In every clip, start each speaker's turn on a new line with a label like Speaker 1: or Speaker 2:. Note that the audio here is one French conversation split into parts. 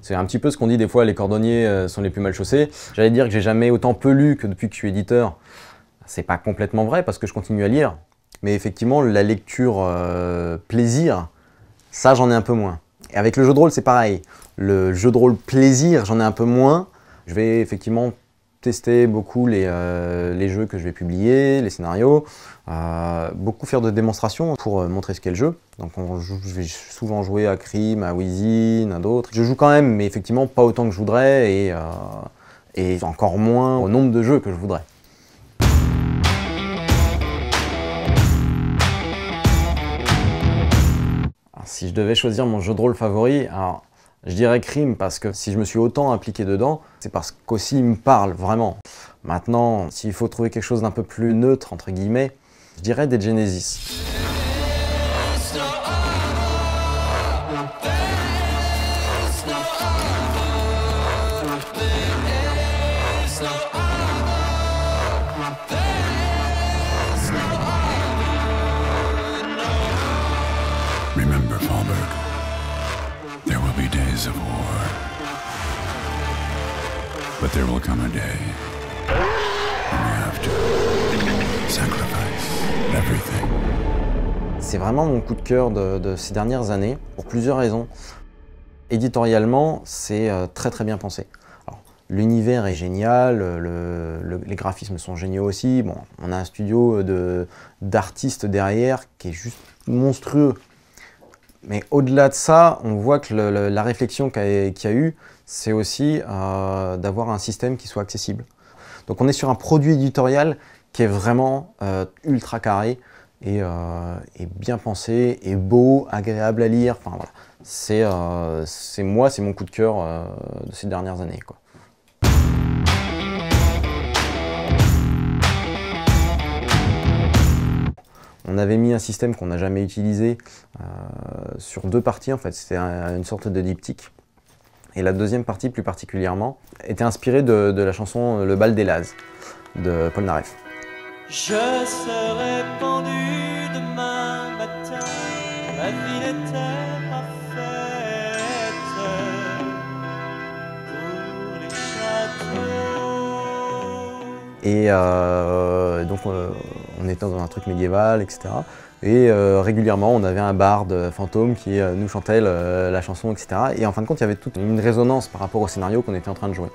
Speaker 1: C'est un petit peu ce qu'on dit des fois, les cordonniers sont les plus mal chaussés. J'allais dire que j'ai jamais autant peu lu que depuis que je suis éditeur. C'est pas complètement vrai parce que je continue à lire. Mais effectivement, la lecture plaisir, ça j'en ai un peu moins. Et avec le jeu de rôle, c'est pareil. Le jeu de rôle plaisir, j'en ai un peu moins. Je vais effectivement tester beaucoup les jeux que je vais publier, les scénarios, beaucoup faire de démonstrations pour montrer ce qu'est le jeu. Donc je vais souvent jouer à Crime, à Wizin, à d'autres. Je joue quand même, mais effectivement pas autant que je voudrais et encore moins au nombre de jeux que je voudrais. Alors, si je devais choisir mon jeu de rôle favori, alors, je dirais Crime parce que si je me suis autant impliqué dedans, c'est parce qu'aussi il me parle vraiment. Maintenant, s'il faut trouver quelque chose d'un peu plus neutre, entre guillemets, je dirais des Genesis.
Speaker 2: Remember, Fallberg, there will be days of war, but there will come a day when we have to sacrifice everything.
Speaker 1: C'est vraiment mon coup de cœur de ces dernières années, pour plusieurs raisons. Éditorialement, c'est très très bien pensé. L'univers est génial, les graphismes sont géniaux aussi. Bon, on a un studio d'artistes derrière qui est juste monstrueux. Mais au-delà de ça, on voit que la réflexion qu'il y a eu, c'est aussi d'avoir un système qui soit accessible. Donc on est sur un produit éditorial qui est vraiment ultra carré et bien pensé, et beau, agréable à lire. Enfin, voilà. C'est mon coup de cœur de ces dernières années, quoi. On avait mis un système qu'on n'a jamais utilisé sur 2 parties, en fait, c'était une sorte de diptyque. Et la deuxième partie, plus particulièrement, était inspirée de la chanson Le Bal des Lazes de Paul Naref.
Speaker 3: Je serai pendu demain matin, ma vie n'était pas faite pour les châteaux.
Speaker 1: Et donc on était dans un truc médiéval, etc. Et régulièrement on avait un barde fantôme qui nous chantait la chanson, etc. Et en fin de compte il y avait toute une résonance par rapport au scénario qu'on était en train de jouer.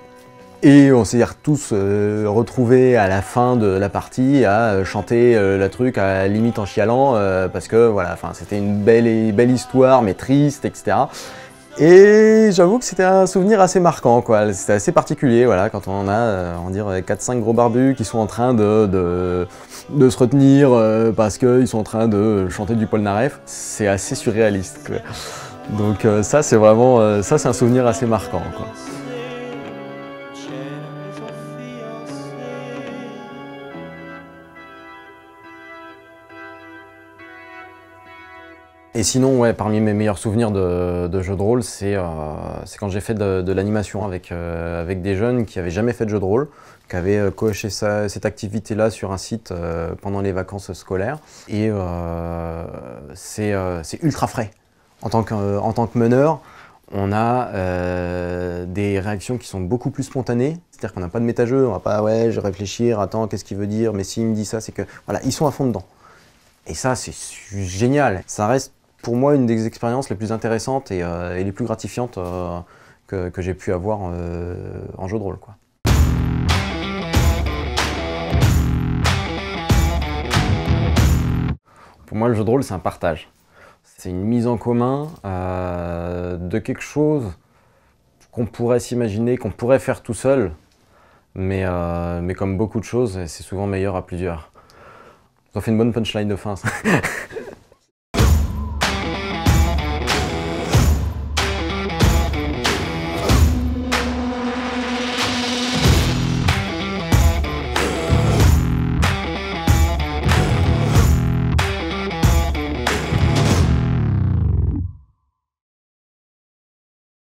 Speaker 1: Et on s'est tous retrouvés à la fin de la partie à chanter la truc à la limite en chialant parce que voilà, c'était une belle histoire mais triste, etc. Et j'avoue que c'était un souvenir assez marquant, quoi. C'était assez particulier, voilà, quand on a, on dirait 4-5 gros barbus qui sont en train de se retenir parce qu'ils sont en train de chanter du Paul Naref. C'est assez surréaliste, quoi. Donc ça, c'est vraiment, ça c'est un souvenir assez marquant, quoi. Et sinon, ouais, parmi mes meilleurs souvenirs de jeux de rôle, c'est quand j'ai fait de l'animation avec des jeunes qui n'avaient jamais fait de jeu de rôle, qui avaient coché cette activité-là sur un site pendant les vacances scolaires. Et c'est ultra frais. En tant que meneur, on a des réactions qui sont beaucoup plus spontanées. C'est-à-dire qu'on n'a pas de méta-jeu, on va pas, ouais, je vais réfléchir, attends, qu'est-ce qu'il veut dire, mais s'il me dit ça, c'est que... Voilà, ils sont à fond dedans. Et ça, c'est génial. Ça reste pour moi une des expériences les plus intéressantes et les plus gratifiantes que j'ai pu avoir en jeu de rôle, quoi. Pour moi, le jeu de rôle, c'est un partage. C'est une mise en commun de quelque chose qu'on pourrait s'imaginer, qu'on pourrait faire tout seul, mais comme beaucoup de choses, c'est souvent meilleur à plusieurs. Ça fait une bonne punchline de fin, ça.